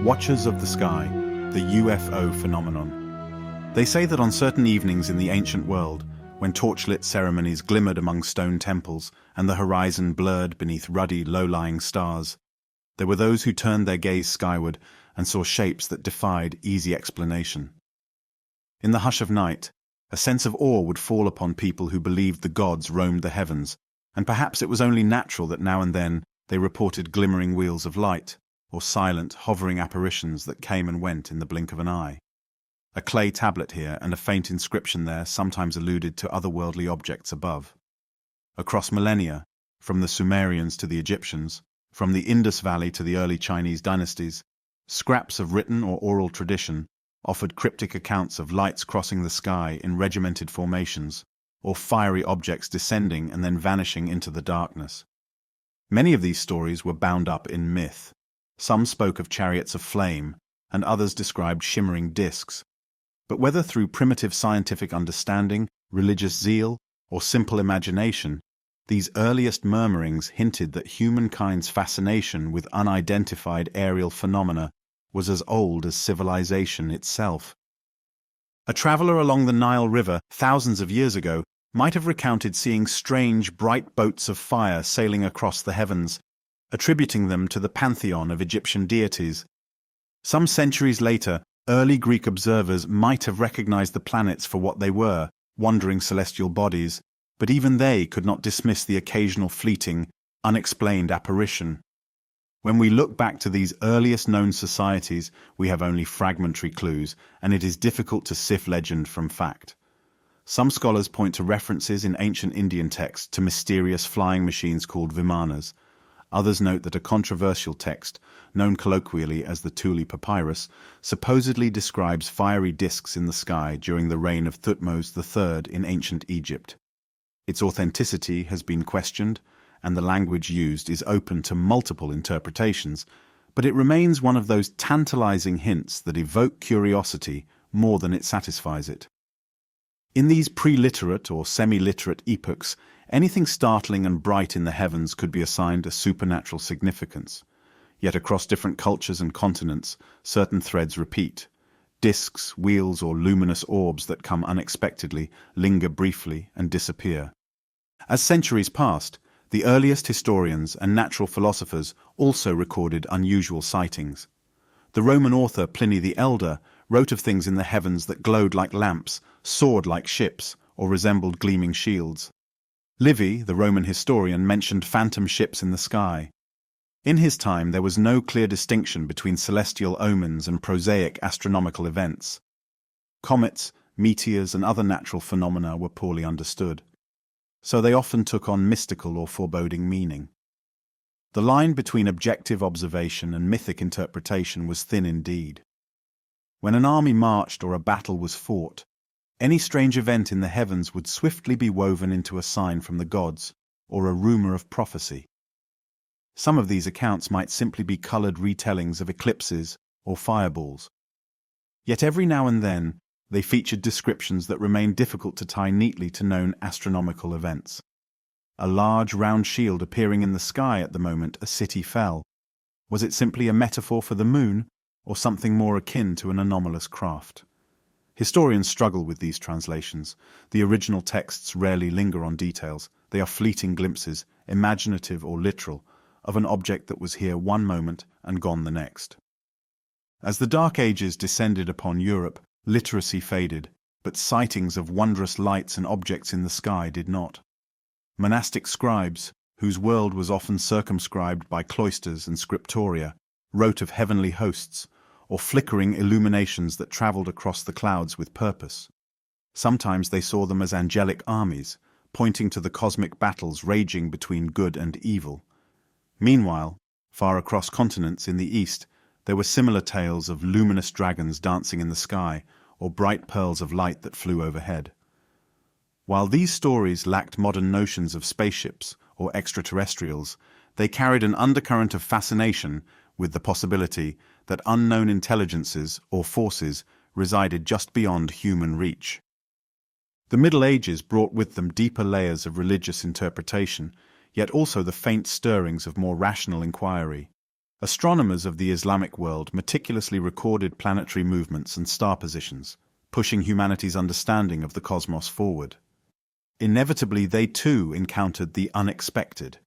Watchers of the sky, the UFO phenomenon. They say that on certain evenings in the ancient world, when torchlit ceremonies glimmered among stone temples and the horizon blurred beneath ruddy, low-lying stars, there were those who turned their gaze skyward and saw shapes that defied easy explanation. In the hush of night, a sense of awe would fall upon people who believed the gods roamed the heavens, and perhaps it was only natural that now and then they reported glimmering wheels of light, or silent, hovering apparitions that came and went in the blink of an eye. A clay tablet here and a faint inscription there sometimes alluded to otherworldly objects above. Across millennia, from the Sumerians to the Egyptians, from the Indus Valley to the early Chinese dynasties, scraps of written or oral tradition offered cryptic accounts of lights crossing the sky in regimented formations, or fiery objects descending and then vanishing into the darkness. Many of these stories were bound up in myth. Some spoke of chariots of flame, and others described shimmering discs. But whether through primitive scientific understanding, religious zeal, or simple imagination, these earliest murmurings hinted that humankind's fascination with unidentified aerial phenomena was as old as civilization itself. A traveler along the Nile River thousands of years ago might have recounted seeing strange, bright boats of fire sailing across the heavens, attributing them to the pantheon of Egyptian deities. Some centuries later, early Greek observers might have recognized the planets for what they were, wandering celestial bodies, but even they could not dismiss the occasional fleeting, unexplained apparition. When we look back to these earliest known societies, we have only fragmentary clues, and it is difficult to sift legend from fact. Some scholars point to references in ancient Indian texts to mysterious flying machines called vimanas. Others note that a controversial text, known colloquially as the Thule Papyrus, supposedly describes fiery discs in the sky during the reign of Thutmose III in ancient Egypt. Its authenticity has been questioned, and the language used is open to multiple interpretations, but it remains one of those tantalizing hints that evoke curiosity more than it satisfies it. In these pre-literate or semi-literate epochs, anything startling and bright in the heavens could be assigned a supernatural significance. Yet across different cultures and continents, certain threads repeat. Discs, wheels, or luminous orbs that come unexpectedly, linger briefly, and disappear. As centuries passed, the earliest historians and natural philosophers also recorded unusual sightings. The Roman author Pliny the Elder wrote of things in the heavens that glowed like lamps, soared like ships, or resembled gleaming shields. Livy, the Roman historian, mentioned phantom ships in the sky. In his time, there was no clear distinction between celestial omens and prosaic astronomical events. Comets, meteors, and other natural phenomena were poorly understood, so they often took on mystical or foreboding meaning. The line between objective observation and mythic interpretation was thin indeed. When an army marched or a battle was fought, any strange event in the heavens would swiftly be woven into a sign from the gods or a rumor of prophecy. Some of these accounts might simply be colored retellings of eclipses or fireballs. Yet every now and then, they featured descriptions that remained difficult to tie neatly to known astronomical events. A large round shield appearing in the sky at the moment a city fell. Was it simply a metaphor for the moon, or something more akin to an anomalous craft? Historians struggle with these translations. The original texts rarely linger on details. They are fleeting glimpses, imaginative or literal, of an object that was here one moment and gone the next. As the Dark Ages descended upon Europe, literacy faded, but sightings of wondrous lights and objects in the sky did not. Monastic scribes, whose world was often circumscribed by cloisters and scriptoria, wrote of heavenly hosts, or flickering illuminations that travelled across the clouds with purpose. Sometimes they saw them as angelic armies, pointing to the cosmic battles raging between good and evil. Meanwhile, far across continents in the east, there were similar tales of luminous dragons dancing in the sky, or bright pearls of light that flew overhead. While these stories lacked modern notions of spaceships or extraterrestrials, they carried an undercurrent of fascination with the possibility that unknown intelligences or forces resided just beyond human reach. The Middle Ages brought with them deeper layers of religious interpretation, yet also the faint stirrings of more rational inquiry. Astronomers of the Islamic world meticulously recorded planetary movements and star positions, pushing humanity's understanding of the cosmos forward. Inevitably, they too encountered the unexpected,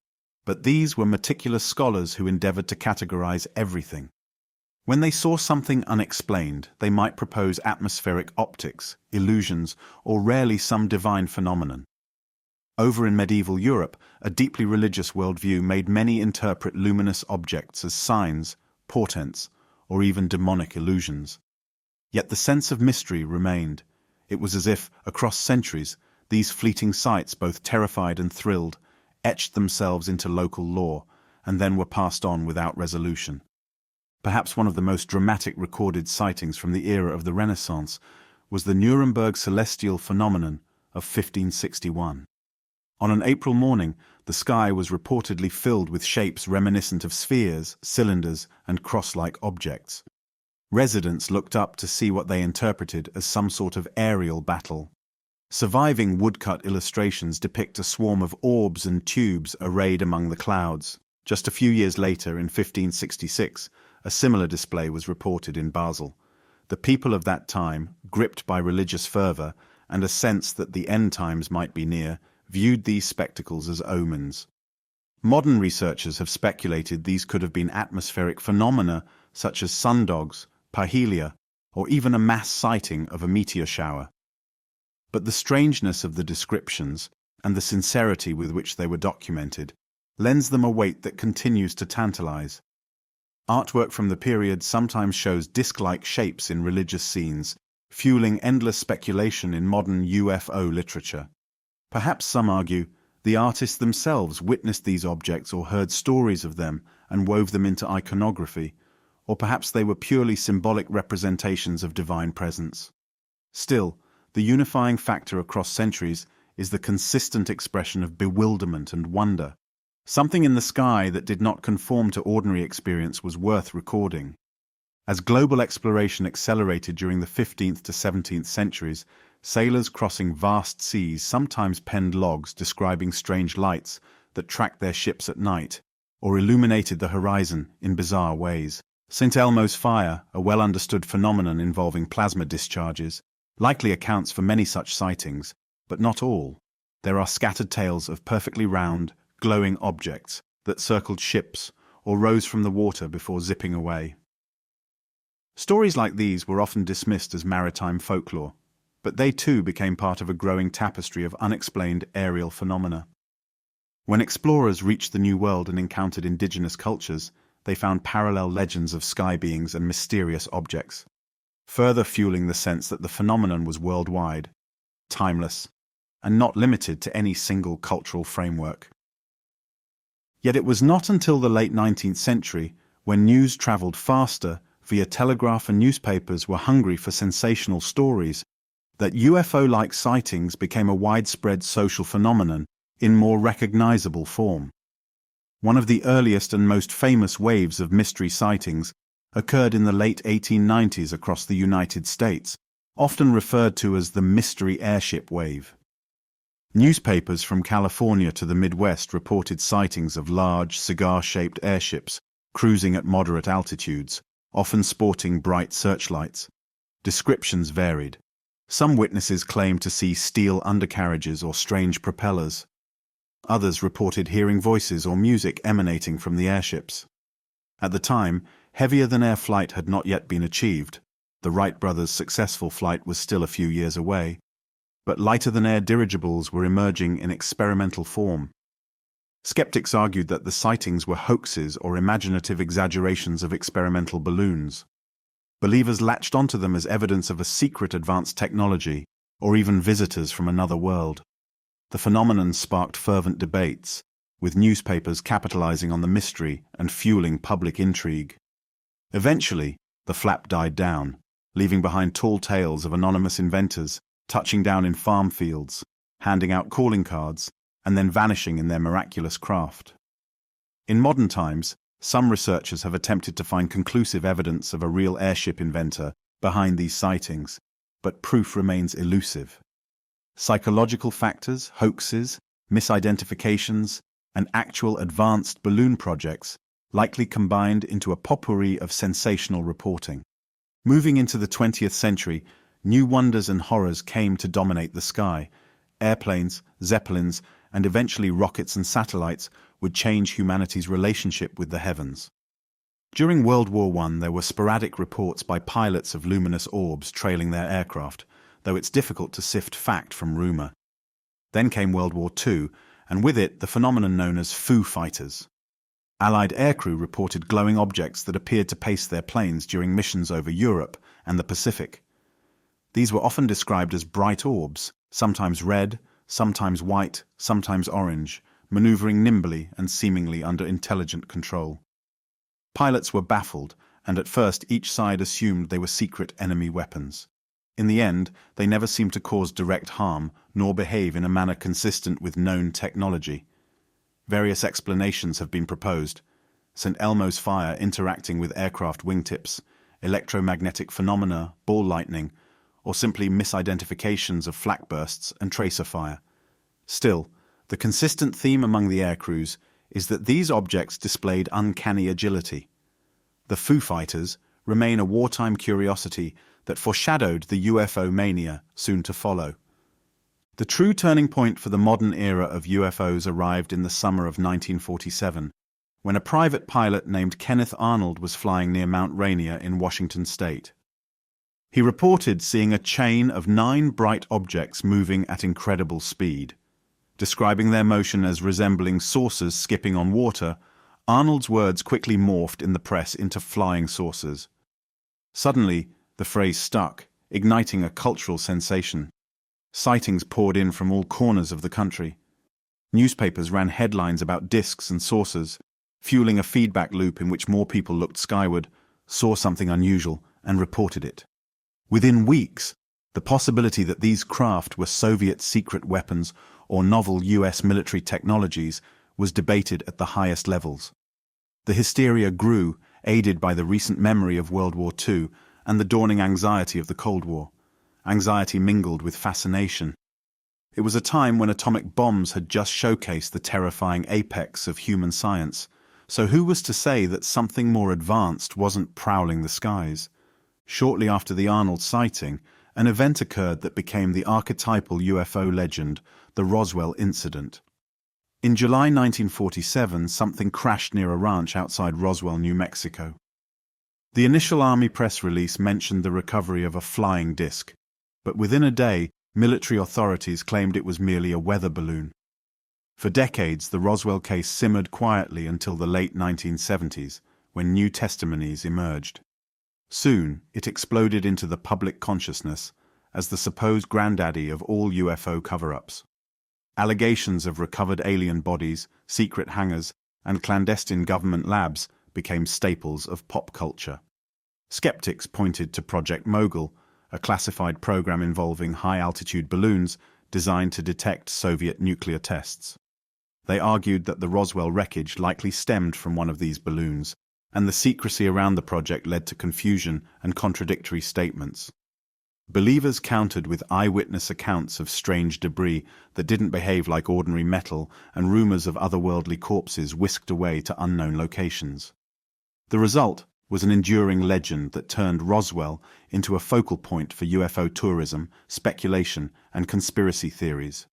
but these were meticulous scholars who endeavored to categorize everything. When they saw something unexplained, they might propose atmospheric optics, illusions, or rarely some divine phenomenon. Over in medieval Europe, a deeply religious worldview made many interpret luminous objects as signs, portents, or even demonic illusions. Yet the sense of mystery remained. It was as if, across centuries, these fleeting sights, both terrified and thrilled, etched themselves into local lore, and then were passed on without resolution. Perhaps one of the most dramatic recorded sightings from the era of the Renaissance was the Nuremberg celestial phenomenon of 1561. On an April morning, the sky was reportedly filled with shapes reminiscent of spheres, cylinders, and cross-like objects. Residents looked up to see what they interpreted as some sort of aerial battle. Surviving woodcut illustrations depict a swarm of orbs and tubes arrayed among the clouds. Just a few years later, in 1566, a similar display was reported in Basel. The people of that time, gripped by religious fervor and a sense that the end times might be near, viewed these spectacles as omens. Modern researchers have speculated these could have been atmospheric phenomena such as sundogs, parhelia, or even a mass sighting of a meteor shower. But the strangeness of the descriptions and the sincerity with which they were documented lends them a weight that continues to tantalize. Artwork from the period sometimes shows disc-like shapes in religious scenes, fueling endless speculation in modern UFO literature. Perhaps, some argue, the artists themselves witnessed these objects or heard stories of them and wove them into iconography, or perhaps they were purely symbolic representations of divine presence. Still, the unifying factor across centuries is the consistent expression of bewilderment and wonder. Something in the sky that did not conform to ordinary experience was worth recording. As global exploration accelerated during the 15th to 17th centuries, sailors crossing vast seas sometimes penned logs describing strange lights that tracked their ships at night, or illuminated the horizon in bizarre ways. St. Elmo's fire, a well-understood phenomenon involving plasma discharges, likely accounts for many such sightings, but not all. There are scattered tales of perfectly round, glowing objects that circled ships or rose from the water before zipping away. Stories like these were often dismissed as maritime folklore, but they too became part of a growing tapestry of unexplained aerial phenomena. When explorers reached the New World and encountered indigenous cultures, they found parallel legends of sky beings and mysterious objects, further fueling the sense that the phenomenon was worldwide, timeless, and not limited to any single cultural framework. Yet it was not until the late 19th century, when news traveled faster via telegraph and newspapers were hungry for sensational stories, that UFO-like sightings became a widespread social phenomenon in more recognizable form. One of the earliest and most famous waves of mystery sightings occurred in the late 1890s across the United States, often referred to as the mystery airship wave. Newspapers from California to the Midwest reported sightings of large, cigar-shaped airships cruising at moderate altitudes, often sporting bright searchlights. Descriptions varied. Some witnesses claimed to see steel undercarriages or strange propellers. Others reported hearing voices or music emanating from the airships. At the time, heavier-than-air flight had not yet been achieved. The Wright brothers' successful flight was still a few years away, but lighter-than-air dirigibles were emerging in experimental form. Skeptics argued that the sightings were hoaxes or imaginative exaggerations of experimental balloons. Believers latched onto them as evidence of a secret advanced technology, or even visitors from another world. The phenomenon sparked fervent debates, with newspapers capitalizing on the mystery and fueling public intrigue. Eventually, the flap died down, leaving behind tall tales of anonymous inventors touching down in farm fields, handing out calling cards, and then vanishing in their miraculous craft. In modern times, some researchers have attempted to find conclusive evidence of a real airship inventor behind these sightings, but proof remains elusive. Psychological factors, hoaxes, misidentifications, and actual advanced balloon projects likely combined into a potpourri of sensational reporting. Moving into the 20th century, new wonders and horrors came to dominate the sky. Airplanes, zeppelins, and eventually rockets and satellites would change humanity's relationship with the heavens. During World War I, there were sporadic reports by pilots of luminous orbs trailing their aircraft, though it's difficult to sift fact from rumor. Then came World War II, and with it the phenomenon known as Foo Fighters. Allied aircrew reported glowing objects that appeared to pace their planes during missions over Europe and the Pacific. These were often described as bright orbs, sometimes red, sometimes white, sometimes orange, maneuvering nimbly and seemingly under intelligent control. Pilots were baffled, and at first each side assumed they were secret enemy weapons. In the end, they never seemed to cause direct harm, nor behave in a manner consistent with known technology. Various explanations have been proposed: St. Elmo's fire interacting with aircraft wingtips, electromagnetic phenomena, ball lightning, or simply misidentifications of flak bursts and tracer fire. Still, the consistent theme among the aircrews is that these objects displayed uncanny agility. The Foo Fighters remain a wartime curiosity that foreshadowed the UFO mania soon to follow. The true turning point for the modern era of UFOs arrived in the summer of 1947, when a private pilot named Kenneth Arnold was flying near Mount Rainier in Washington state. He reported seeing a chain of 9 bright objects moving at incredible speed. Describing their motion as resembling saucers skipping on water, Arnold's words quickly morphed in the press into flying saucers. Suddenly, the phrase stuck, igniting a cultural sensation. Sightings poured in from all corners of the country. Newspapers ran headlines about discs and saucers, fueling a feedback loop in which more people looked skyward, saw something unusual, and reported it. Within weeks, the possibility that these craft were Soviet secret weapons or novel US military technologies was debated at the highest levels. The hysteria grew, aided by the recent memory of World War II and the dawning anxiety of the Cold War. Anxiety mingled with fascination. It was a time when atomic bombs had just showcased the terrifying apex of human science, so who was to say that something more advanced wasn't prowling the skies? Shortly after the Arnold sighting, an event occurred that became the archetypal UFO legend, the Roswell incident. In July 1947, something crashed near a ranch outside Roswell, New Mexico. The initial Army press release mentioned the recovery of a flying disc, but within a day, military authorities claimed it was merely a weather balloon. For decades, the Roswell case simmered quietly until the late 1970s, when new testimonies emerged. Soon, it exploded into the public consciousness as the supposed granddaddy of all UFO cover-ups. Allegations of recovered alien bodies, secret hangars, and clandestine government labs became staples of pop culture. Skeptics pointed to Project Mogul, a classified program involving high-altitude balloons designed to detect Soviet nuclear tests. They argued that the Roswell wreckage likely stemmed from one of these balloons, and the secrecy around the project led to confusion and contradictory statements. Believers countered with eyewitness accounts of strange debris that didn't behave like ordinary metal, and rumors of otherworldly corpses whisked away to unknown locations. The result was an enduring legend that turned Roswell into a focal point for UFO tourism, speculation, and conspiracy theories.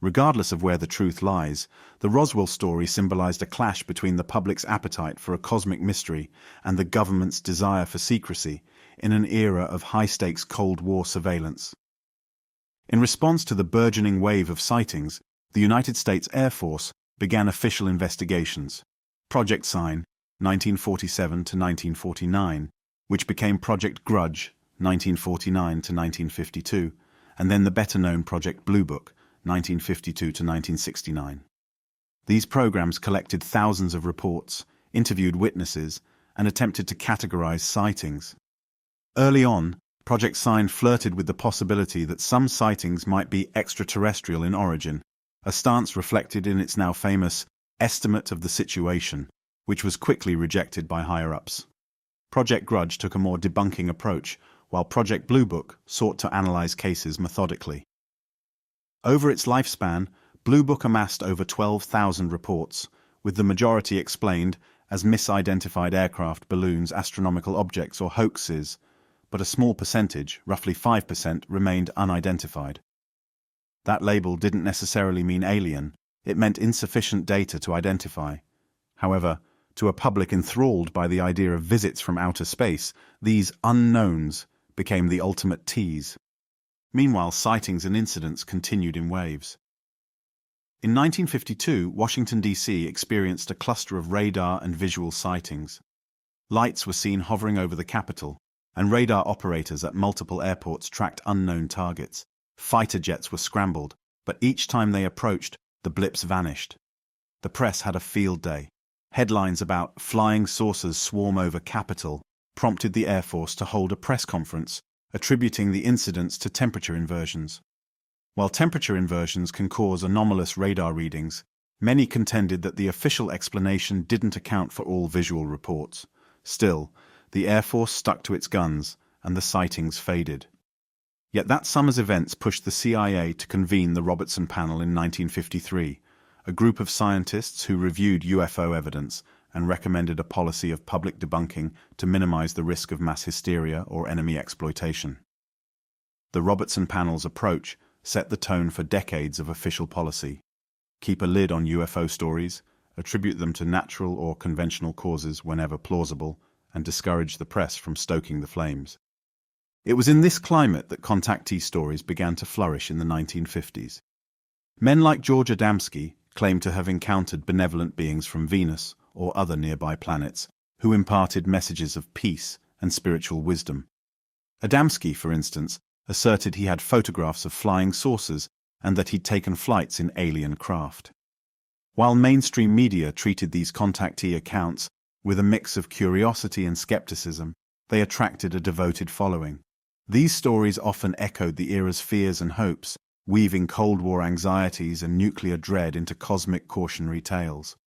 Regardless of where the truth lies, the Roswell story symbolized a clash between the public's appetite for a cosmic mystery and the government's desire for secrecy in an era of high-stakes Cold War surveillance. In response to the burgeoning wave of sightings, the United States Air Force began official investigations. Project Sign, 1947 to 1949, which became Project Grudge, 1949 to 1952, and then the better-known Project Blue Book, 1952 to 1969. These programs collected thousands of reports, interviewed witnesses, and attempted to categorize sightings. Early on, Project Sign flirted with the possibility that some sightings might be extraterrestrial in origin, a stance reflected in its now famous estimate of the situation, which was quickly rejected by higher-ups. Project Grudge took a more debunking approach, while Project Blue Book sought to analyze cases methodically. Over its lifespan, Blue Book amassed over 12,000 reports, with the majority explained as misidentified aircraft, balloons, astronomical objects, or hoaxes, but a small percentage, roughly 5%, remained unidentified. That label didn't necessarily mean alien, it meant insufficient data to identify. However, to a public enthralled by the idea of visits from outer space, these unknowns became the ultimate tease. Meanwhile, sightings and incidents continued in waves. In 1952, Washington, D.C. experienced a cluster of radar and visual sightings. Lights were seen hovering over the Capitol, and radar operators at multiple airports tracked unknown targets. Fighter jets were scrambled, but each time they approached, the blips vanished. The press had a field day. Headlines about "flying saucers swarm over Capitol" prompted the Air Force to hold a press conference, attributing the incidents to temperature inversions. While temperature inversions can cause anomalous radar readings, many contended that the official explanation didn't account for all visual reports. Still, the Air Force stuck to its guns, and the sightings faded. Yet that summer's events pushed the CIA to convene the Robertson Panel in 1953, a group of scientists who reviewed UFO evidence and recommended a policy of public debunking to minimize the risk of mass hysteria or enemy exploitation. The Robertson Panel's approach set the tone for decades of official policy. Keep a lid on UFO stories, attribute them to natural or conventional causes whenever plausible, and discourage the press from stoking the flames. It was in this climate that contactee stories began to flourish in the 1950s. Men like George Adamski claimed to have encountered benevolent beings from Venus or other nearby planets who imparted messages of peace and spiritual wisdom. Adamski, for instance, asserted he had photographs of flying saucers and that he'd taken flights in alien craft. While mainstream media treated these contactee accounts with a mix of curiosity and skepticism, they attracted a devoted following. These stories often echoed the era's fears and hopes, weaving Cold War anxieties and nuclear dread into cosmic cautionary tales.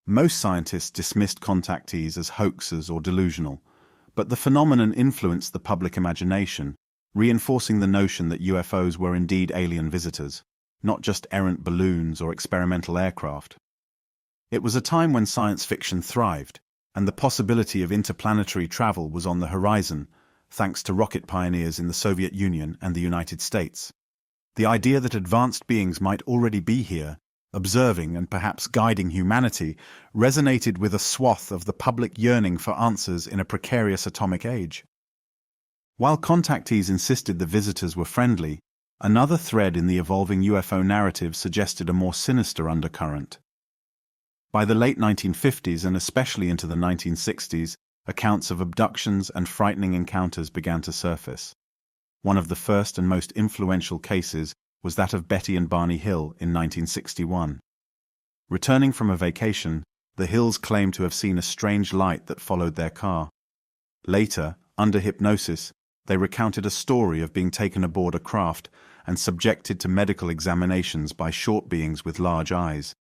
Most scientists dismissed contactees as hoaxes or delusional, but the phenomenon influenced the public imagination, reinforcing the notion that UFOs were indeed alien visitors, not just errant balloons or experimental aircraft. It was a time when science fiction thrived, and the possibility of interplanetary travel was on the horizon, thanks to rocket pioneers in the Soviet Union and the United States. The idea that advanced beings might already be here, observing and perhaps guiding humanity, resonated with a swath of the public yearning for answers in a precarious atomic age. While contactees insisted the visitors were friendly, another thread in the evolving UFO narrative suggested a more sinister undercurrent. By the late 1950s and especially into the 1960s, accounts of abductions and frightening encounters began to surface. One of the first and most influential cases was that of Betty and Barney Hill in 1961. Returning from a vacation, the Hills claimed to have seen a strange light that followed their car. Later, under hypnosis, they recounted a story of being taken aboard a craft and subjected to medical examinations by short beings with large eyes.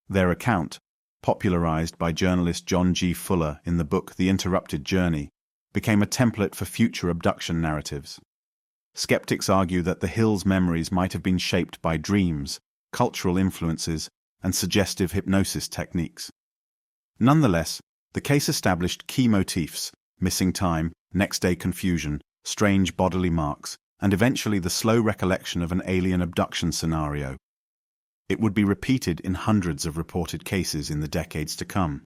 Their account, popularized by journalist John G. Fuller in the book The Interrupted Journey, became a template for future abduction narratives. Skeptics argue that the Hills' memories might have been shaped by dreams, cultural influences, and suggestive hypnosis techniques. Nonetheless, the case established key motifs: missing time, next-day confusion, strange bodily marks, and eventually the slow recollection of an alien abduction scenario. It would be repeated in hundreds of reported cases in the decades to come.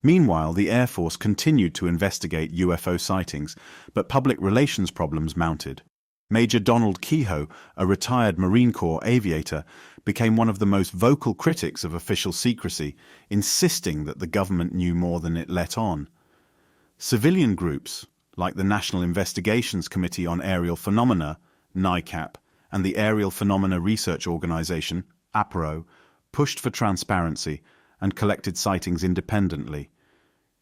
Meanwhile, the Air Force continued to investigate UFO sightings, but public relations problems mounted. Major Donald Kehoe, a retired Marine Corps aviator, became one of the most vocal critics of official secrecy, insisting that the government knew more than it let on. Civilian groups, like the National Investigations Committee on Aerial Phenomena, NICAP, and the Aerial Phenomena Research Organization, APRO, pushed for transparency and collected sightings independently.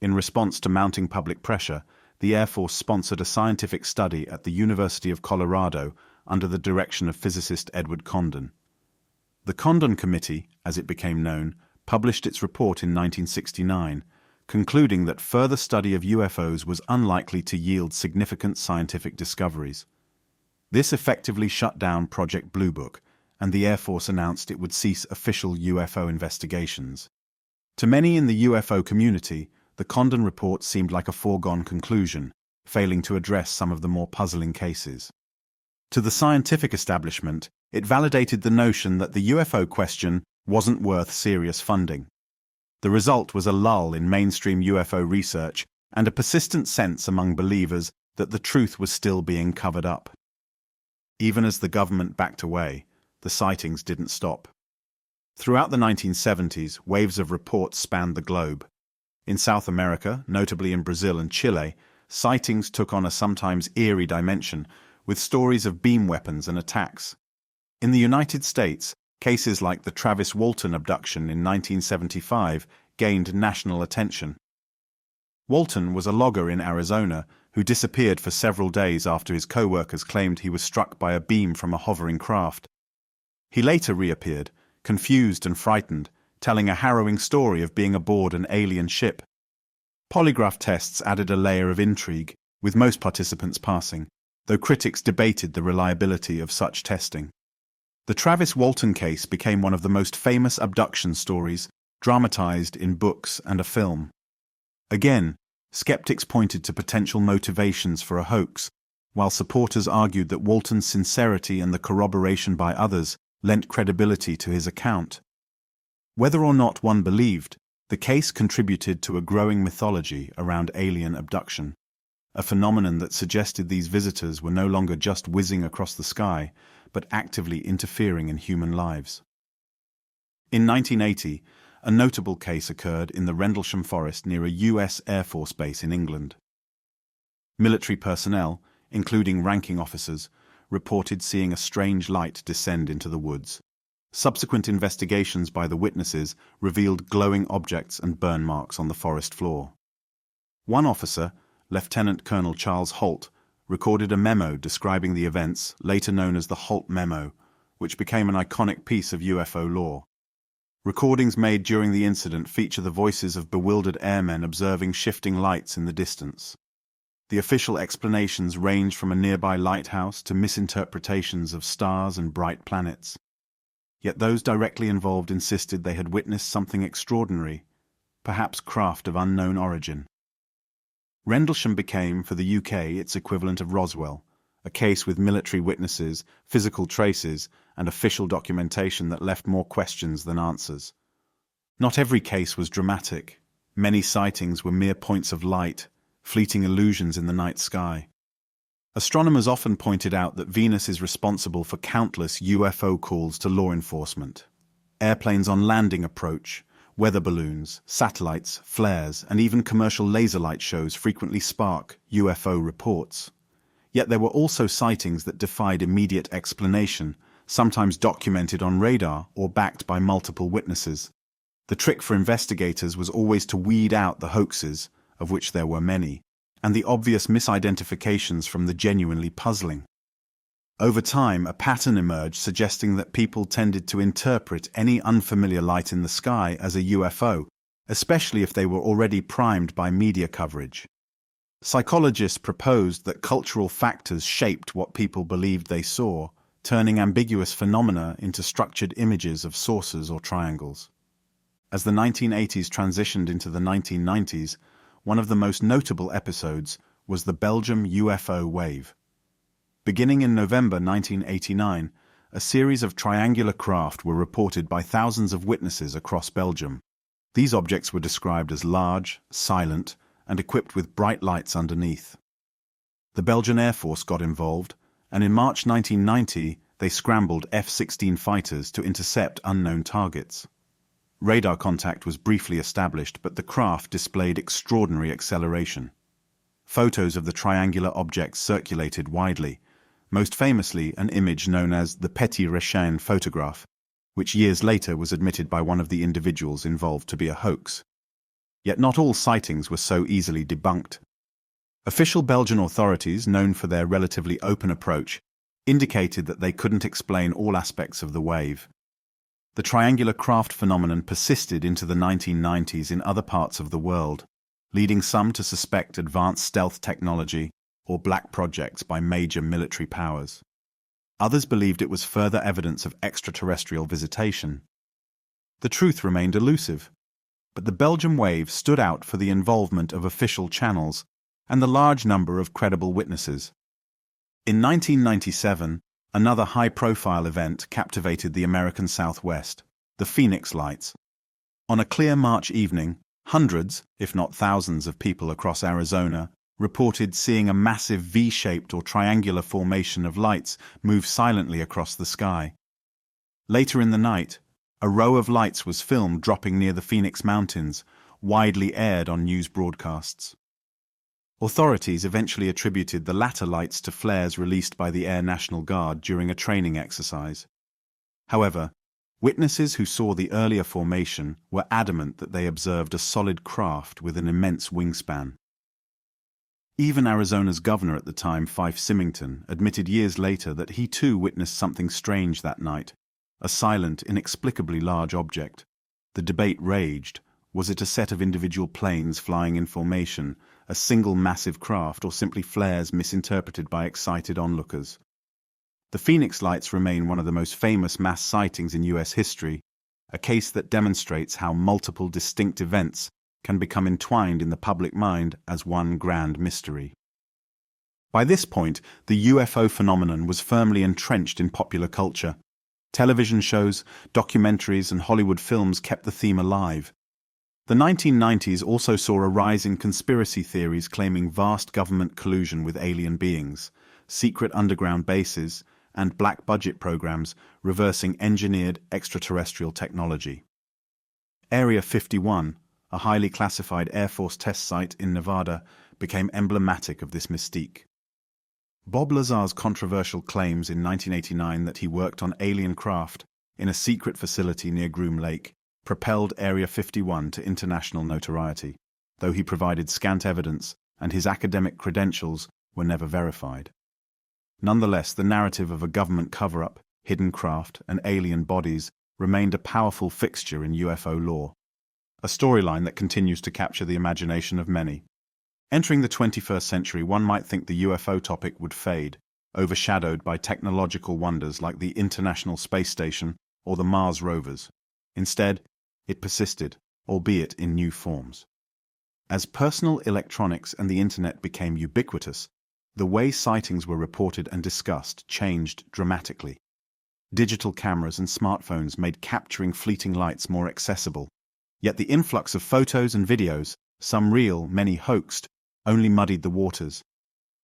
In response to mounting public pressure, the Air Force sponsored a scientific study at the University of Colorado under the direction of physicist Edward Condon. The Condon Committee, as it became known, published its report in 1969, concluding that further study of UFOs was unlikely to yield significant scientific discoveries. This effectively shut down Project Blue Book, and the Air Force announced it would cease official UFO investigations. To many in the UFO community, the Condon report seemed like a foregone conclusion, failing to address some of the more puzzling cases. To the scientific establishment, it validated the notion that the UFO question wasn't worth serious funding. The result was a lull in mainstream UFO research and a persistent sense among believers that the truth was still being covered up. Even as the government backed away, the sightings didn't stop. Throughout the 1970s, waves of reports spanned the globe. In South America, notably in Brazil and Chile, sightings took on a sometimes eerie dimension, with stories of beam weapons and attacks. In the United States, cases like the Travis Walton abduction in 1975 gained national attention. Walton was a logger in Arizona who disappeared for several days after his co-workers claimed he was struck by a beam from a hovering craft. He later reappeared, confused and frightened, telling a harrowing story of being aboard an alien ship. Polygraph tests added a layer of intrigue, with most participants passing, though critics debated the reliability of such testing. The Travis Walton case became one of the most famous abduction stories, dramatized in books and a film. Again, skeptics pointed to potential motivations for a hoax, while supporters argued that Walton's sincerity and the corroboration by others lent credibility to his account. Whether or not one believed, the case contributed to a growing mythology around alien abduction, a phenomenon that suggested these visitors were no longer just whizzing across the sky, but actively interfering in human lives. In 1980, a notable case occurred in the Rendlesham Forest near a US Air Force base in England. Military personnel, including ranking officers, reported seeing a strange light descend into the woods. Subsequent investigations by the witnesses revealed glowing objects and burn marks on the forest floor. One officer, Lieutenant Colonel Charles Holt, recorded a memo describing the events, later known as the Holt Memo, which became an iconic piece of UFO lore. Recordings made during the incident feature the voices of bewildered airmen observing shifting lights in the distance. The official explanations range from a nearby lighthouse to misinterpretations of stars and bright planets. Yet those directly involved insisted they had witnessed something extraordinary, perhaps craft of unknown origin. Rendlesham became, for the UK, its equivalent of Roswell, a case with military witnesses, physical traces, and official documentation that left more questions than answers. Not every case was dramatic. Many sightings were mere points of light, fleeting illusions in the night sky. Astronomers often pointed out that Venus is responsible for countless UFO calls to law enforcement. Airplanes on landing approach, weather balloons, satellites, flares, and even commercial laser light shows frequently spark UFO reports. Yet there were also sightings that defied immediate explanation, sometimes documented on radar or backed by multiple witnesses. The trick for investigators was always to weed out the hoaxes, of which there were many, and the obvious misidentifications from the genuinely puzzling. Over time, a pattern emerged suggesting that people tended to interpret any unfamiliar light in the sky as a UFO, especially if they were already primed by media coverage. Psychologists proposed that cultural factors shaped what people believed they saw, turning ambiguous phenomena into structured images of saucers or triangles. As the 1980s transitioned into the 1990s, one of the most notable episodes was the Belgium UFO wave. Beginning in November 1989, a series of triangular craft were reported by thousands of witnesses across Belgium. These objects were described as large, silent, and equipped with bright lights underneath. The Belgian Air Force got involved, and in March 1990 they scrambled F-16 fighters to intercept unknown targets. Radar contact was briefly established, but the craft displayed extraordinary acceleration. Photos of the triangular objects circulated widely, most famously an image known as the Petit Rechin photograph, which years later was admitted by one of the individuals involved to be a hoax. Yet not all sightings were so easily debunked. Official Belgian authorities, known for their relatively open approach, indicated that they couldn't explain all aspects of the wave. The triangular craft phenomenon persisted into the 1990s in other parts of the world, leading some to suspect advanced stealth technology or black projects by major military powers. Others believed it was further evidence of extraterrestrial visitation. The truth remained elusive. but the Belgium wave stood out for the involvement of official channels and the large number of credible witnesses. In 1997, another high-profile event captivated the American Southwest, the Phoenix Lights. On a clear March evening, hundreds, if not thousands of people across Arizona reported seeing a massive V-shaped or triangular formation of lights move silently across the sky. Later in the night, a row of lights was filmed dropping near the Phoenix Mountains, widely aired on news broadcasts. Authorities eventually attributed the latter lights to flares released by the Air National Guard during a training exercise. However, witnesses who saw the earlier formation were adamant that they observed a solid craft with an immense wingspan. Even Arizona's governor at the time, Fife Symington, admitted years later that he too witnessed something strange that night, a silent, inexplicably large object. The debate raged. Was it a set of individual planes flying in formation, a single massive craft, or simply flares misinterpreted by excited onlookers? The Phoenix Lights remain one of the most famous mass sightings in U.S. history, a case that demonstrates how multiple distinct events can become entwined in the public mind as one grand mystery. By this point, the UFO phenomenon was firmly entrenched in popular culture. Television shows, documentaries, and Hollywood films kept the theme alive. The 1990s also saw a rise in conspiracy theories claiming vast government collusion with alien beings, secret underground bases, and black budget programs reversing engineered extraterrestrial technology. Area 51, a highly classified Air Force test site in Nevada, became emblematic of this mystique. Bob Lazar's controversial claims in 1989 that he worked on alien craft in a secret facility near Groom Lake propelled Area 51 to international notoriety, though he provided scant evidence and his academic credentials were never verified. Nonetheless, the narrative of a government cover-up, hidden craft, and alien bodies remained a powerful fixture in UFO lore, a storyline that continues to capture the imagination of many. Entering the 21st century, one might think the UFO topic would fade, overshadowed by technological wonders like the International Space Station or the Mars rovers. Instead, it persisted, albeit in new forms. As personal electronics and the internet became ubiquitous, the way sightings were reported and discussed changed dramatically. Digital cameras and smartphones made capturing fleeting lights more accessible, yet the influx of photos and videos, some real, many hoaxed, only muddied the waters.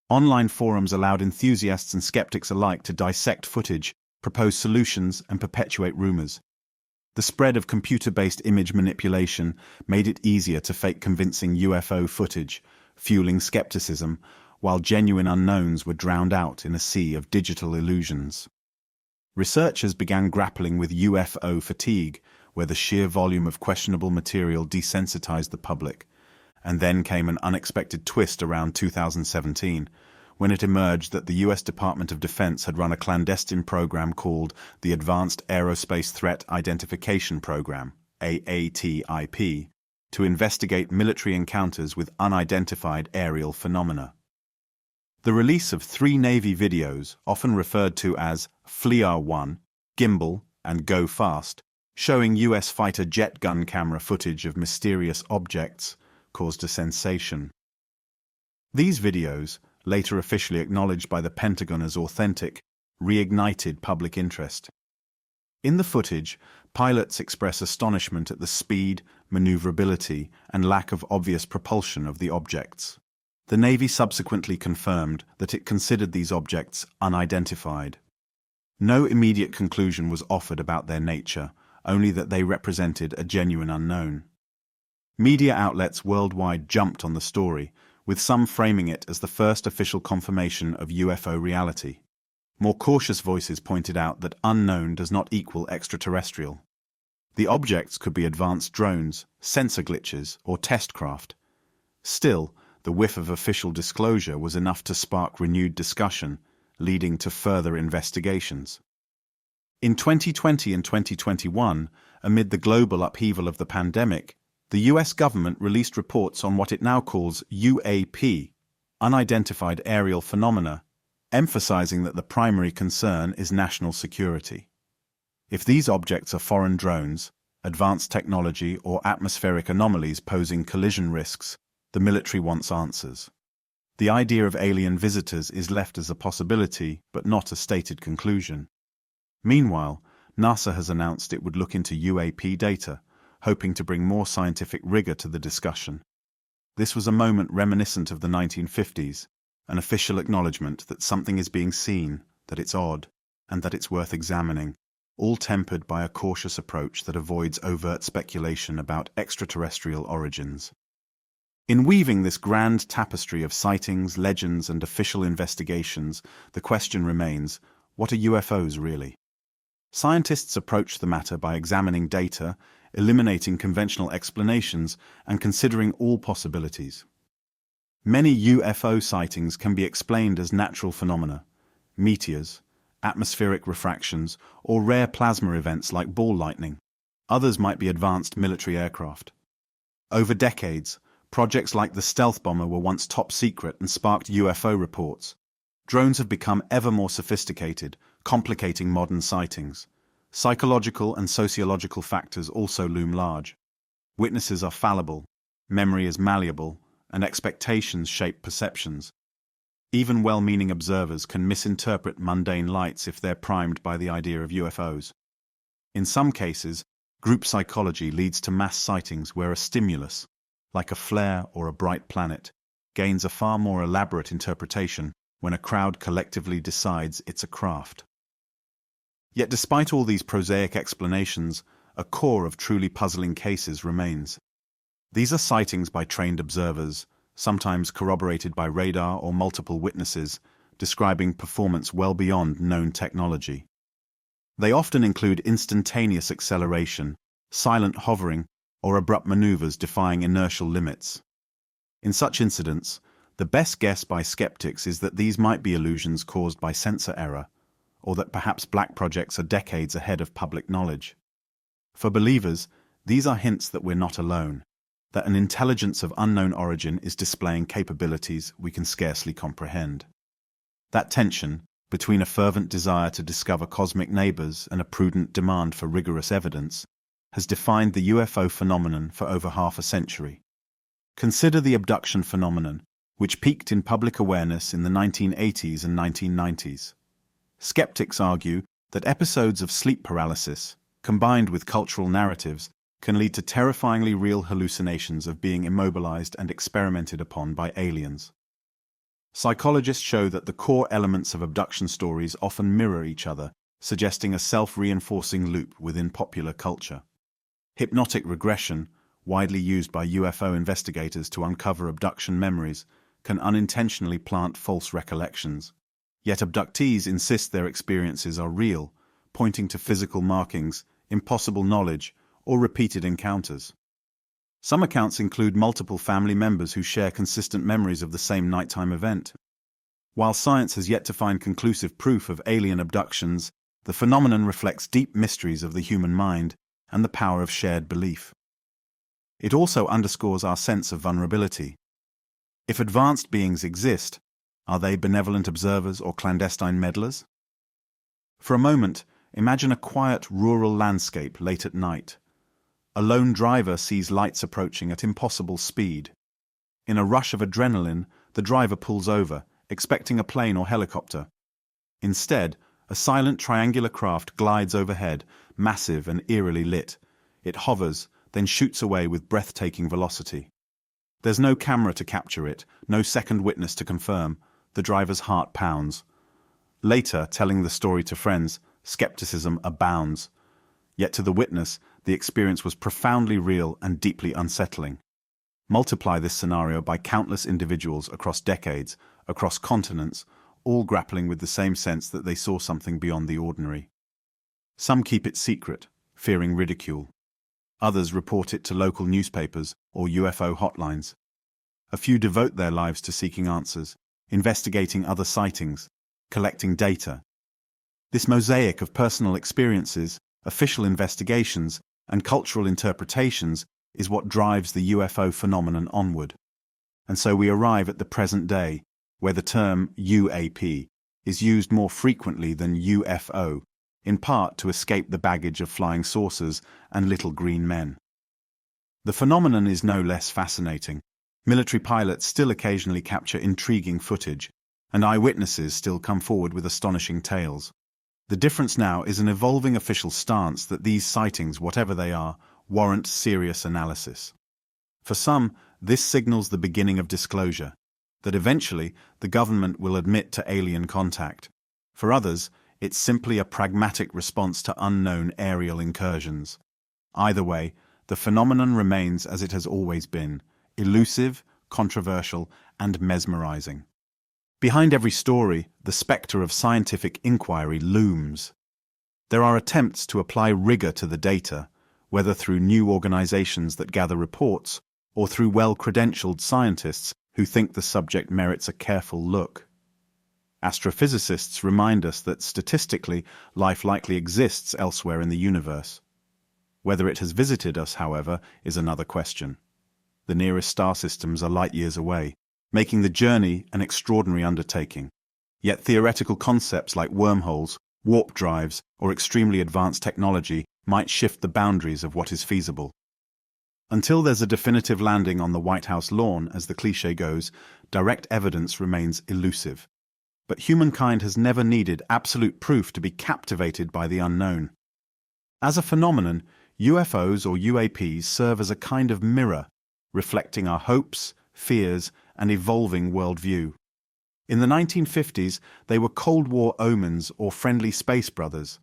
Online forums allowed enthusiasts and skeptics alike to dissect footage, propose solutions, and perpetuate rumors. The spread of computer-based image manipulation made it easier to fake convincing UFO footage, fueling skepticism, while genuine unknowns were drowned out in a sea of digital illusions. Researchers began grappling with UFO fatigue, where the sheer volume of questionable material desensitized the public. And then came an unexpected twist around 2017, when it emerged that the U.S. Department of Defense had run a clandestine program called the Advanced Aerospace Threat Identification Program, AATIP, to investigate military encounters with unidentified aerial phenomena. The release of 3 Navy videos, often referred to as FLIR-1, Gimbal, and Go Fast, showing U.S. fighter jet gun camera footage of mysterious objects, caused a sensation. These videos, later officially acknowledged by the Pentagon as authentic, reignited public interest. In the footage, pilots express astonishment at the speed, maneuverability, and lack of obvious propulsion of the objects. The Navy subsequently confirmed that it considered these objects unidentified. No immediate conclusion was offered about their nature, only that they represented a genuine unknown. Media outlets worldwide jumped on the story, with some framing it as the first official confirmation of UFO reality. More cautious voices pointed out that unknown does not equal extraterrestrial. The objects could be advanced drones, sensor glitches, or test craft. Still, the whiff of official disclosure was enough to spark renewed discussion, leading to further investigations. In 2020 and 2021, amid the global upheaval of the pandemic, the US government released reports on what it now calls UAP, unidentified aerial phenomena, emphasizing that the primary concern is national security. If these objects are foreign drones, advanced technology, or atmospheric anomalies posing collision risks, the military wants answers. The idea of alien visitors is left as a possibility, but not a stated conclusion. Meanwhile, NASA has announced it would look into UAP data, hoping to bring more scientific rigor to the discussion. This was a moment reminiscent of the 1950s, an official acknowledgement that something is being seen, that it's odd, and that it's worth examining, all tempered by a cautious approach that avoids overt speculation about extraterrestrial origins. In weaving this grand tapestry of sightings, legends, and official investigations, the question remains, what are UFOs really? Scientists approach the matter by examining data, eliminating conventional explanations, and considering all possibilities. Many UFO sightings can be explained as natural phenomena, meteors, atmospheric refractions, or rare plasma events like ball lightning. Others might be advanced military aircraft. Over decades, projects like the stealth bomber were once top secret and sparked UFO reports. Drones have become ever more sophisticated, complicating modern sightings. Psychological and sociological factors also loom large. Witnesses are fallible, memory is malleable, and expectations shape perceptions. Even well-meaning observers can misinterpret mundane lights if they're primed by the idea of UFOs. In some cases, group psychology leads to mass sightings where a stimulus, like a flare or a bright planet, gains a far more elaborate interpretation when a crowd collectively decides it's a craft. Yet despite all these prosaic explanations, a core of truly puzzling cases remains. These are sightings by trained observers, sometimes corroborated by radar or multiple witnesses, describing performance well beyond known technology. They often include instantaneous acceleration, silent hovering, or abrupt maneuvers defying inertial limits. In such incidents, the best guess by skeptics is that these might be illusions caused by sensor error, or that perhaps black projects are decades ahead of public knowledge. For believers, these are hints that we're not alone, that an intelligence of unknown origin is displaying capabilities we can scarcely comprehend. That tension, between a fervent desire to discover cosmic neighbors and a prudent demand for rigorous evidence, has defined the UFO phenomenon for over half a century. Consider the abduction phenomenon, which peaked in public awareness in the 1980s and 1990s. Skeptics argue that episodes of sleep paralysis, combined with cultural narratives, can lead to terrifyingly real hallucinations of being immobilized and experimented upon by aliens. Psychologists show that the core elements of abduction stories often mirror each other, suggesting a self-reinforcing loop within popular culture. Hypnotic regression, widely used by UFO investigators to uncover abduction memories, can unintentionally plant false recollections. Yet abductees insist their experiences are real, pointing to physical markings, impossible knowledge, or repeated encounters. Some accounts include multiple family members who share consistent memories of the same nighttime event. While science has yet to find conclusive proof of alien abductions, the phenomenon reflects deep mysteries of the human mind and the power of shared belief. It also underscores our sense of vulnerability. If advanced beings exist, are they benevolent observers or clandestine meddlers? For a moment, imagine a quiet rural landscape late at night. A lone driver sees lights approaching at impossible speed. In a rush of adrenaline, the driver pulls over, expecting a plane or helicopter. Instead, a silent triangular craft glides overhead, massive and eerily lit. It hovers, then shoots away with breathtaking velocity. There's no camera to capture it, no second witness to confirm. The driver's heart pounds. Later, telling the story to friends, skepticism abounds. Yet to the witness, the experience was profoundly real and deeply unsettling. Multiply this scenario by countless individuals across decades, across continents, all grappling with the same sense that they saw something beyond the ordinary. Some keep it secret, fearing ridicule. Others report it to local newspapers or UFO hotlines. A few devote their lives to seeking answers, investigating other sightings, collecting data. This mosaic of personal experiences, official investigations, and cultural interpretations is what drives the UFO phenomenon onward. And so we arrive at the present day, where the term UAP is used more frequently than UFO, in part to escape the baggage of flying saucers and little green men. The phenomenon is no less fascinating. Military pilots still occasionally capture intriguing footage, and eyewitnesses still come forward with astonishing tales. The difference now is an evolving official stance that these sightings, whatever they are, warrant serious analysis. For some, this signals the beginning of disclosure, that eventually the government will admit to alien contact. For others, it's simply a pragmatic response to unknown aerial incursions. Either way, the phenomenon remains as it has always been: elusive, controversial, and mesmerizing. Behind every story, the specter of scientific inquiry looms. There are attempts to apply rigor to the data, whether through new organizations that gather reports or through well-credentialed scientists who think the subject merits a careful look. Astrophysicists remind us that statistically, life likely exists elsewhere in the universe. Whether it has visited us, however, is another question. The nearest star systems are light years away, making the journey an extraordinary undertaking. Yet theoretical concepts like wormholes, warp drives, or extremely advanced technology might shift the boundaries of what is feasible. Until there's a definitive landing on the White House lawn, as the cliché goes, direct evidence remains elusive. But humankind has never needed absolute proof to be captivated by the unknown. As a phenomenon, UFOs or UAPs serve as a kind of mirror, reflecting our hopes, fears, and evolving worldview. In the 1950s, they were Cold War omens or friendly space brothers.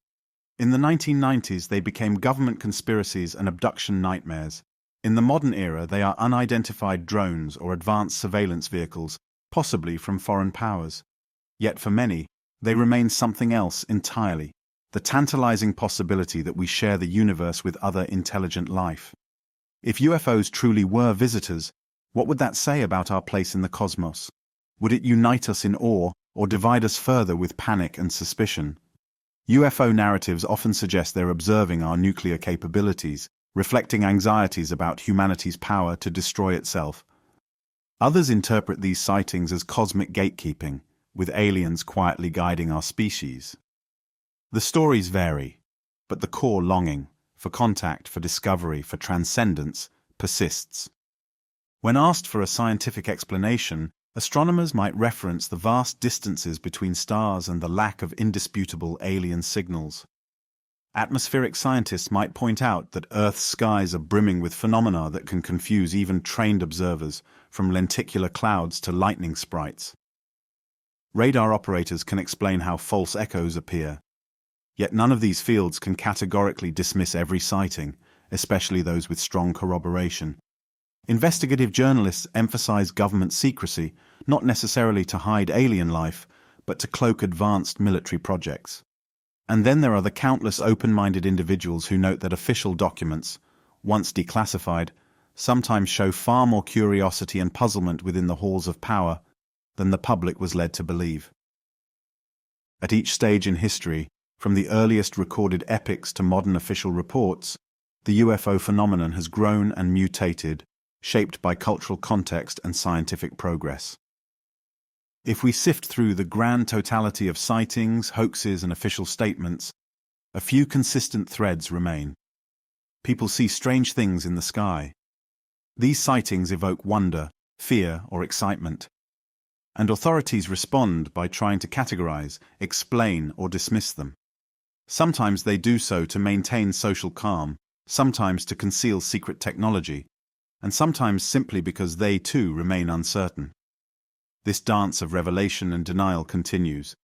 In the 1990s, they became government conspiracies and abduction nightmares. In the modern era, they are unidentified drones or advanced surveillance vehicles, possibly from foreign powers. Yet for many, they remain something else entirely: the tantalizing possibility that we share the universe with other intelligent life. If UFOs truly were visitors, what would that say about our place in the cosmos? Would it unite us in awe or divide us further with panic and suspicion? UFO narratives often suggest they're observing our nuclear capabilities, reflecting anxieties about humanity's power to destroy itself. Others interpret these sightings as cosmic gatekeeping, with aliens quietly guiding our species. The stories vary, but the core longing for contact, for discovery, for transcendence persists. When asked for a scientific explanation, astronomers might reference the vast distances between stars and the lack of indisputable alien signals. Atmospheric scientists might point out that Earth's skies are brimming with phenomena that can confuse even trained observers, from lenticular clouds to lightning sprites. Radar operators can explain how false echoes appear. Yet none of these fields can categorically dismiss every sighting, especially those with strong corroboration. Investigative journalists emphasize government secrecy, not necessarily to hide alien life, but to cloak advanced military projects. And then there are the countless open-minded individuals who note that official documents, once declassified, sometimes show far more curiosity and puzzlement within the halls of power than the public was led to believe. At each stage in history, from the earliest recorded epics to modern official reports, the UFO phenomenon has grown and mutated, shaped by cultural context and scientific progress. If we sift through the grand totality of sightings, hoaxes, and official statements, a few consistent threads remain. People see strange things in the sky. These sightings evoke wonder, fear, or excitement. And authorities respond by trying to categorize, explain, or dismiss them. Sometimes they do so to maintain social calm, sometimes to conceal secret technology, and sometimes simply because they too remain uncertain. This dance of revelation and denial continues.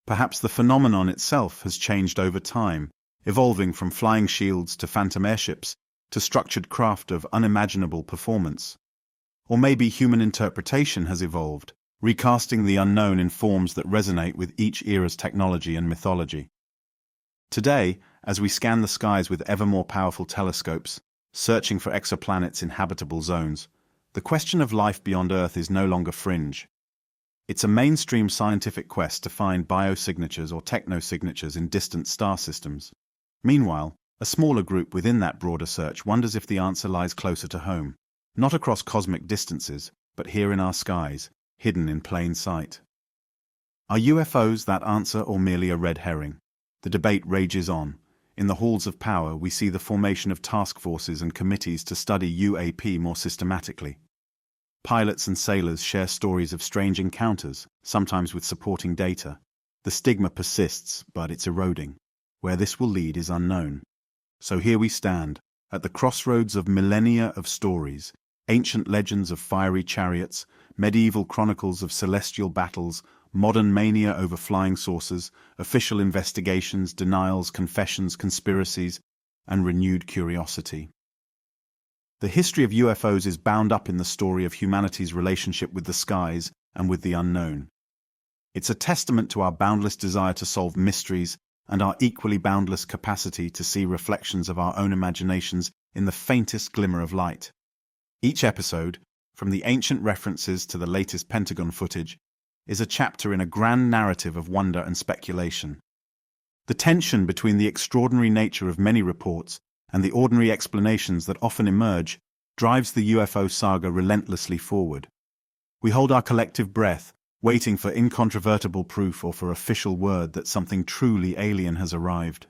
Perhaps the phenomenon itself has changed over time, evolving from flying shields to phantom airships to structured craft of unimaginable performance. Or maybe human interpretation has evolved, recasting the unknown in forms that resonate with each era's technology and mythology. Today, as we scan the skies with ever more powerful telescopes, searching for exoplanets in habitable zones, the question of life beyond Earth is no longer fringe. It's a mainstream scientific quest to find biosignatures or technosignatures in distant star systems. Meanwhile, a smaller group within that broader search wonders if the answer lies closer to home, not across cosmic distances, but here in our skies, hidden in plain sight. Are UFOs that answer or merely a red herring? The debate rages on. In the halls of power, we see the formation of task forces and committees to study UAP more systematically. Pilots and sailors share stories of strange encounters, sometimes with supporting data. The stigma persists, but it's eroding. Where this will lead is unknown. So here we stand, at the crossroads of millennia of stories, ancient legends of fiery chariots, medieval chronicles of celestial battles, modern mania over flying saucers, official investigations, denials, confessions, conspiracies, and renewed curiosity. The history of UFOs is bound up in the story of humanity's relationship with the skies and with the unknown. It's a testament to our boundless desire to solve mysteries and our equally boundless capacity to see reflections of our own imaginations in the faintest glimmer of light. Each episode, from the ancient references to the latest Pentagon footage, is a chapter in a grand narrative of wonder and speculation. The tension between the extraordinary nature of many reports and the ordinary explanations that often emerge drives the UFO saga relentlessly forward. We hold our collective breath, waiting for incontrovertible proof or for official word that something truly alien has arrived.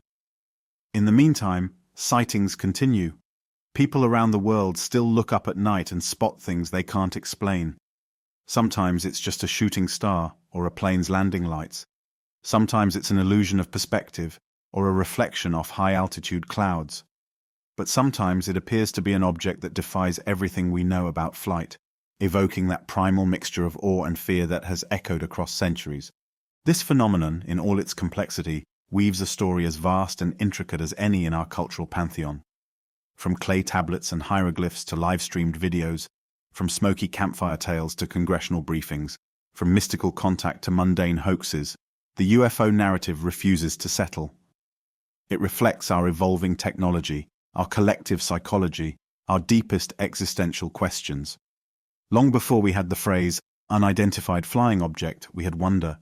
In the meantime, sightings continue. People around the world still look up at night and spot things they can't explain. Sometimes it's just a shooting star or a plane's landing lights. Sometimes it's an illusion of perspective or a reflection off high-altitude clouds. But sometimes it appears to be an object that defies everything we know about flight, evoking that primal mixture of awe and fear that has echoed across centuries. This phenomenon, in all its complexity, weaves a story as vast and intricate as any in our cultural pantheon. From clay tablets and hieroglyphs to live-streamed videos, from smoky campfire tales to congressional briefings, from mystical contact to mundane hoaxes, the UFO narrative refuses to settle. It reflects our evolving technology, our collective psychology, our deepest existential questions. Long before we had the phrase, unidentified flying object, we had wonder.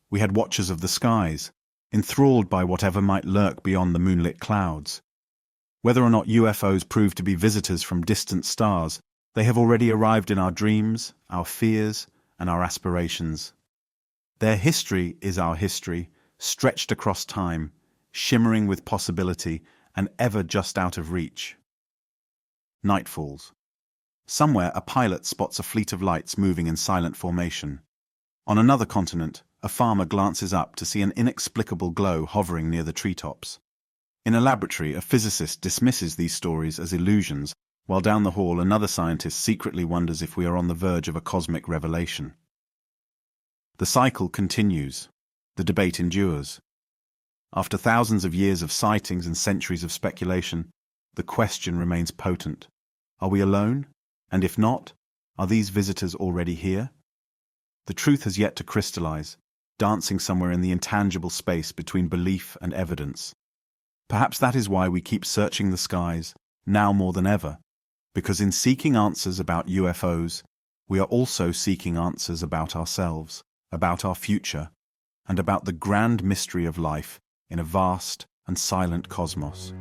We had watchers of the skies, enthralled by whatever might lurk beyond the moonlit clouds. Whether or not UFOs prove to be visitors from distant stars, they have already arrived in our dreams, our fears, and our aspirations. Their history is our history, stretched across time, shimmering with possibility, and ever just out of reach. Night falls. Somewhere a pilot spots a fleet of lights moving in silent formation. On another continent, a farmer glances up to see an inexplicable glow hovering near the treetops. In a laboratory, a physicist dismisses these stories as illusions, while down the hall another scientist secretly wonders if we are on the verge of a cosmic revelation. The cycle continues. The debate endures. After thousands of years of sightings and centuries of speculation, the question remains potent. Are we alone? And if not, are these visitors already here? The truth has yet to crystallize, dancing somewhere in the intangible space between belief and evidence. Perhaps that is why we keep searching the skies, now more than ever, because in seeking answers about UFOs, we are also seeking answers about ourselves, about our future, and about the grand mystery of life in a vast and silent cosmos.